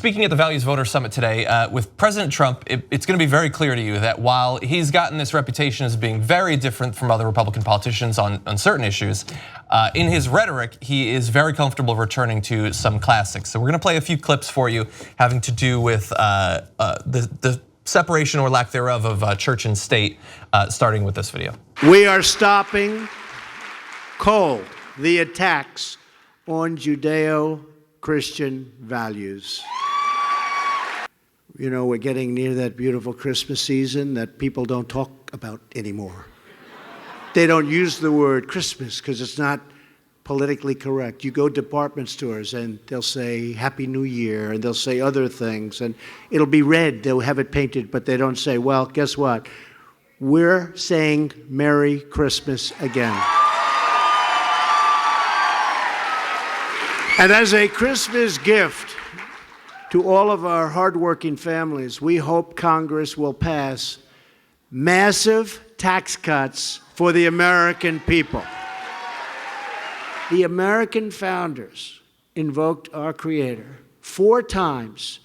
speaking at the Values Voter Summit today with President Trump, it's going to be very clear to you that while he's gotten this reputation as being very different from other Republican politicians on certain issues, in his rhetoric, he is very comfortable returning to some classics. So we're going to play a few clips for you having to do with the separation or lack thereof of church and state, starting with this video. We are stopping cold the attacks on Judeo-Christian values. You know, we're getting near that beautiful Christmas season that people don't talk about anymore. They don't use the word Christmas because it's not politically correct. You go to department stores and they'll say Happy New Year and they'll say other things and it'll be red, they'll have it painted, but they don't say, well, guess what? We're saying Merry Christmas again. And as a Christmas gift to all of our hardworking families, we hope Congress will pass massive tax cuts for the American people. The American founders invoked our Creator 4 times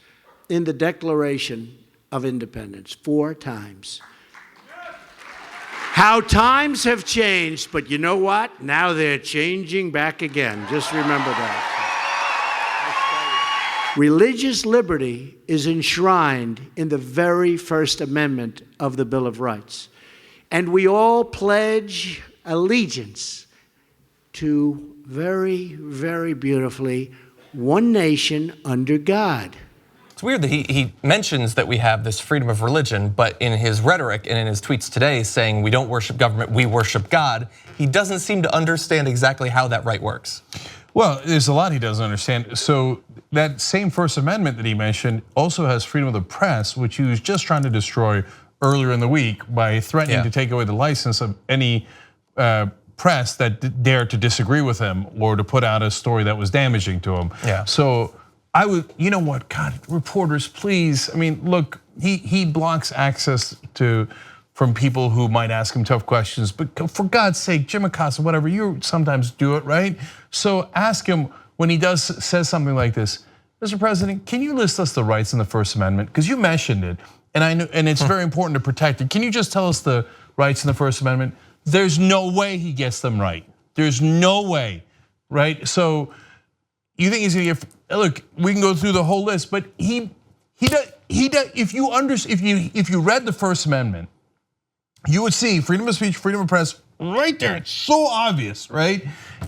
in the Declaration of Independence, 4 times. How times have changed, but you know what? Now they're changing back again. Just remember that. Religious liberty is enshrined in the very First Amendment of the Bill of Rights. And we all pledge allegiance to very, very beautifully, one nation under God. It's weird that he mentions that we have this freedom of religion, but in his rhetoric and in his tweets today saying we don't worship government, we worship God, he doesn't seem to understand exactly how that right works. Well, there's a lot he doesn't understand. So that same First Amendment that he mentioned also has freedom of the press, which he was just trying to destroy earlier in the week by threatening to take away the license of any press that dared to disagree with him or to put out a story that was damaging to him. Yeah. So I would, you know what, God, reporters, please. I mean, look, he blocks access from people who might ask him tough questions, but for God's sake, Jim Acosta, whatever, you sometimes do it, right? So ask him when he says something like this, Mr. President, can you list us the rights in the First Amendment? Because you mentioned it, and I know, and it's very important to protect it. Can you just tell us the rights in the First Amendment? There's no way he gets them right. There's no way, right? So you think he's gonna get, look, we can go through the whole list, but he does, if you read the First Amendment, you would see freedom of speech, freedom of press right there. It's so obvious, right?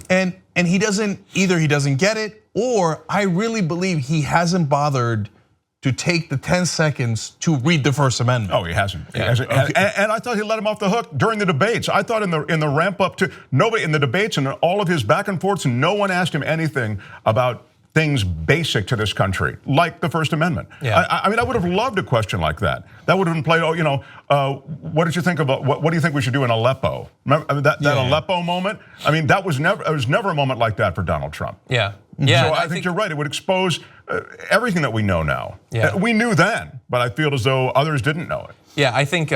And he doesn't get it, or I really believe he hasn't bothered to take the 10 seconds to read the First Amendment. Oh, he hasn't. And I thought he let him off the hook during the debates. I thought in the ramp up to nobody in the debates and all of his back and forths, no one asked him anything about things basic to this country, like the First Amendment. Yeah. I mean, I would have loved a question like that. That would have been played. Oh, you know, what did you think about? What do you think we should do in Aleppo? Remember that Aleppo moment? I mean, it was never a moment like that for Donald Trump. Yeah. Yeah. So I think you're right. It would expose everything that we know now. Yeah. We knew then, but I feel as though others didn't know it. Yeah, I think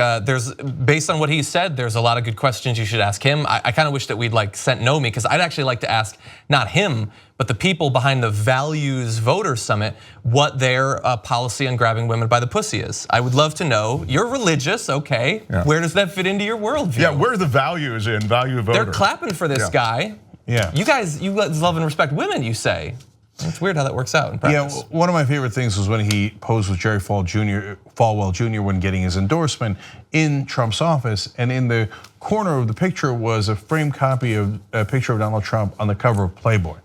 based on what he said, there's a lot of good questions you should ask him. I kind of wish that we'd sent Nomi, because I'd actually like to ask not him, but the people behind the Values Voter Summit, what their policy on grabbing women by the pussy is. I would love to know. You're religious, okay? Yeah. Where does that fit into your worldview? Yeah, where are the values in Value Voter? They're clapping for this guy. Yeah. You guys love and respect women, you say. It's weird how that works out in practice. Yeah, one of my favorite things was when he posed with Jerry Falwell Jr. when getting his endorsement in Trump's office, and in the corner of the picture was a framed copy of a picture of Donald Trump on the cover of Playboy.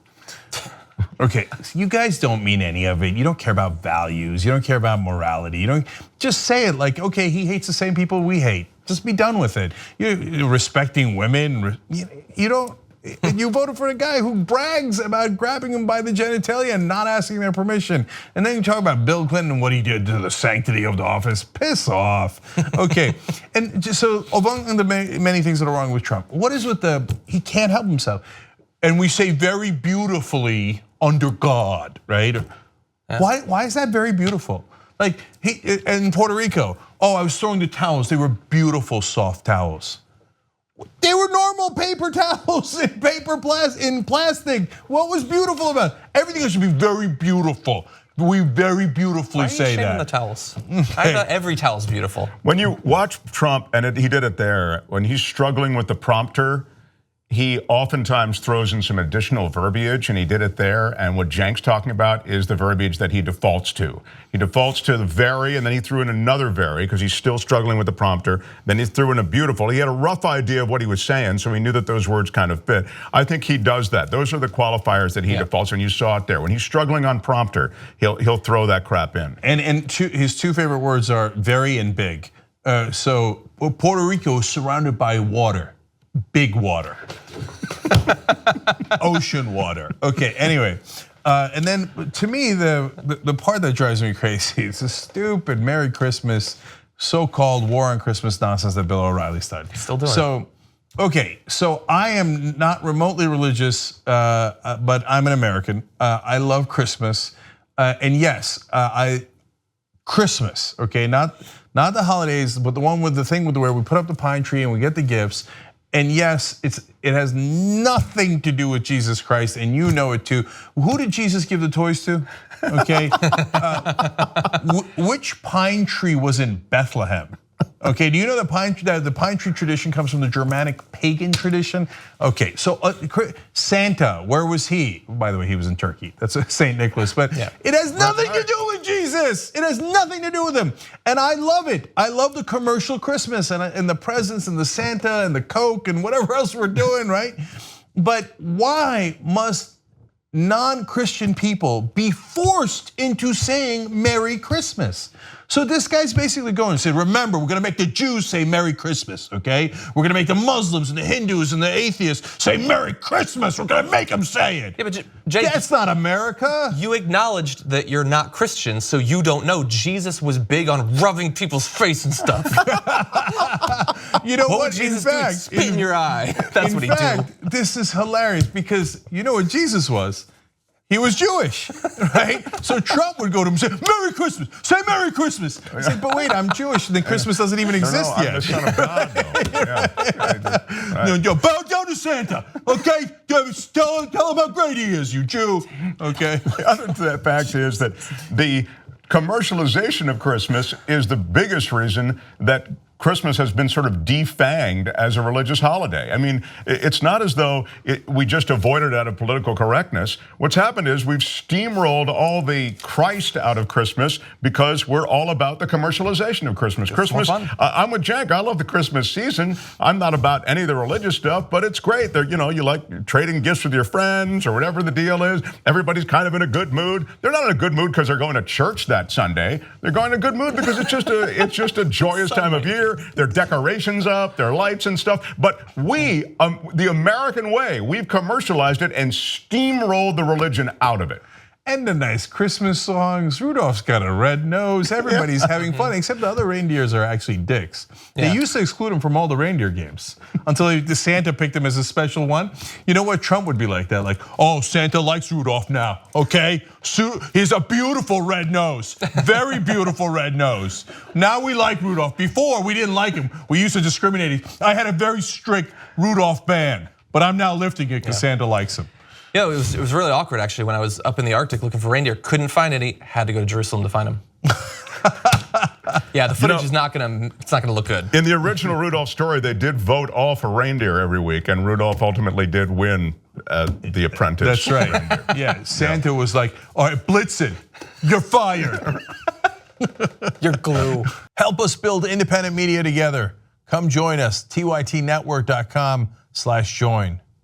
Okay, you guys don't mean any of it. You don't care about values. You don't care about morality. You don't just say it like, okay, he hates the same people we hate. Just be done with it. You're respecting women. You don't. You voted for a guy who brags about grabbing him by the genitalia and not asking their permission. And then you talk about Bill Clinton and what he did to the sanctity of the office. Piss off. Okay, and just so among the many things that are wrong with Trump, what is with he can't help himself. And we say very beautifully under God, right? Yeah. Why is that very beautiful? Like in Puerto Rico, oh, I was throwing the towels. They were beautiful, soft towels. They were normal paper towels in plastic. What was beautiful about it? Everything should be very beautiful. We very beautifully say Why are you shaming that. the towels? I thought every towel's beautiful. When you watch Trump, and he did it there, when he's struggling with the prompter, he oftentimes throws in some additional verbiage, and he did it there. And what Cenk's talking about is the verbiage that he defaults to. He defaults to the very, and then he threw in another very because he's still struggling with the prompter. Then he threw in a beautiful. He had a rough idea of what he was saying, so he knew that those words kind of fit. I think he does that. Those are the qualifiers that he defaults, and you saw it there. When he's struggling on prompter, he'll throw that crap in. And his two favorite words are very and big. So Puerto Rico is surrounded by water. Big water. Ocean water. Okay, anyway. And then to me, the part that drives me crazy is the stupid Merry Christmas, so-called war on Christmas nonsense that Bill O'Reilly started. Still doing it. So, okay, so I am not remotely religious, but I'm an American. I love Christmas. And yes, Christmas, okay, not the holidays, but the one with the thing with where we put up the pine tree and we get the gifts. And yes, it has nothing to do with Jesus Christ, and you know it too. Who did Jesus give the toys to? Okay, which pine tree was in Bethlehem? Okay, do you know the pine tree tradition comes from the Germanic pagan tradition? Okay, so Santa, where was he? By the way, he was in Turkey. That's Saint Nicholas, but it has nothing to do with Jesus. It has nothing to do with him, and I love it. I love the commercial Christmas and the presents and the Santa and the Coke and whatever else we're doing, right? But why must non-Christian people be forced into saying Merry Christmas? So this guy's basically going and said, remember, we're gonna make the Jews say Merry Christmas, okay? We're gonna make the Muslims and the Hindus and the atheists say Merry Christmas. We're gonna make them say it. Yeah, but Jake, that's not America. You acknowledged that you're not Christian, so you don't know. Jesus was big on rubbing people's face and stuff. You know what? Would Jesus do? Spit in your eye. That's what he did. This is hilarious because you know what Jesus was? He was Jewish, right? So Trump would go to him and say, Merry Christmas, say Merry Christmas. I said, but wait, I'm Jewish, and then Christmas doesn't even exist yet. I'm the son of God, though. No, yo, bow down to Santa, okay? Tell him how great he is, you Jew, okay? The other fact is that the commercialization of Christmas is the biggest reason that Christmas has been sort of defanged as a religious holiday. I mean, it's not as though we just avoided it out of political correctness. What's happened is we've steamrolled all the Christ out of Christmas because we're all about the commercialization of Christmas. Christmas, I'm with Cenk. I love the Christmas season. I'm not about any of the religious stuff, but it's great. You know, you like trading gifts with your friends or whatever the deal is. Everybody's kind of in a good mood. They're not in a good mood because they're going to church that Sunday. They're going in a good mood because it's just a joyous time of year. There are decorations up, there are lights and stuff. But we, the American way, we've commercialized it and steamrolled the religion out of it. And the nice Christmas songs. Rudolph's got a red nose. Everybody's having fun, except the other reindeers are actually dicks. They used to exclude him from all the reindeer games until the Santa picked him as a special one. You know what? Trump would be like that, like, oh, Santa likes Rudolph now, okay? He's a beautiful red nose, very beautiful red nose. Now we like Rudolph. Before, we didn't like him. We used to discriminate. I had a very strict Rudolph ban, but I'm now lifting it because Santa likes him. Yeah, it was really awkward actually when I was up in the Arctic looking for reindeer. Couldn't find any. Had to go to Jerusalem to find them. Yeah, the footage is not gonna look good. In the original Rudolph story, they did vote all for reindeer every week, and Rudolph ultimately did win The Apprentice. That's right. Yeah, Santa was like, all right, Blitzen, you're fired. You're glue. Help us build independent media together. Come join us, tytnetwork.com/join.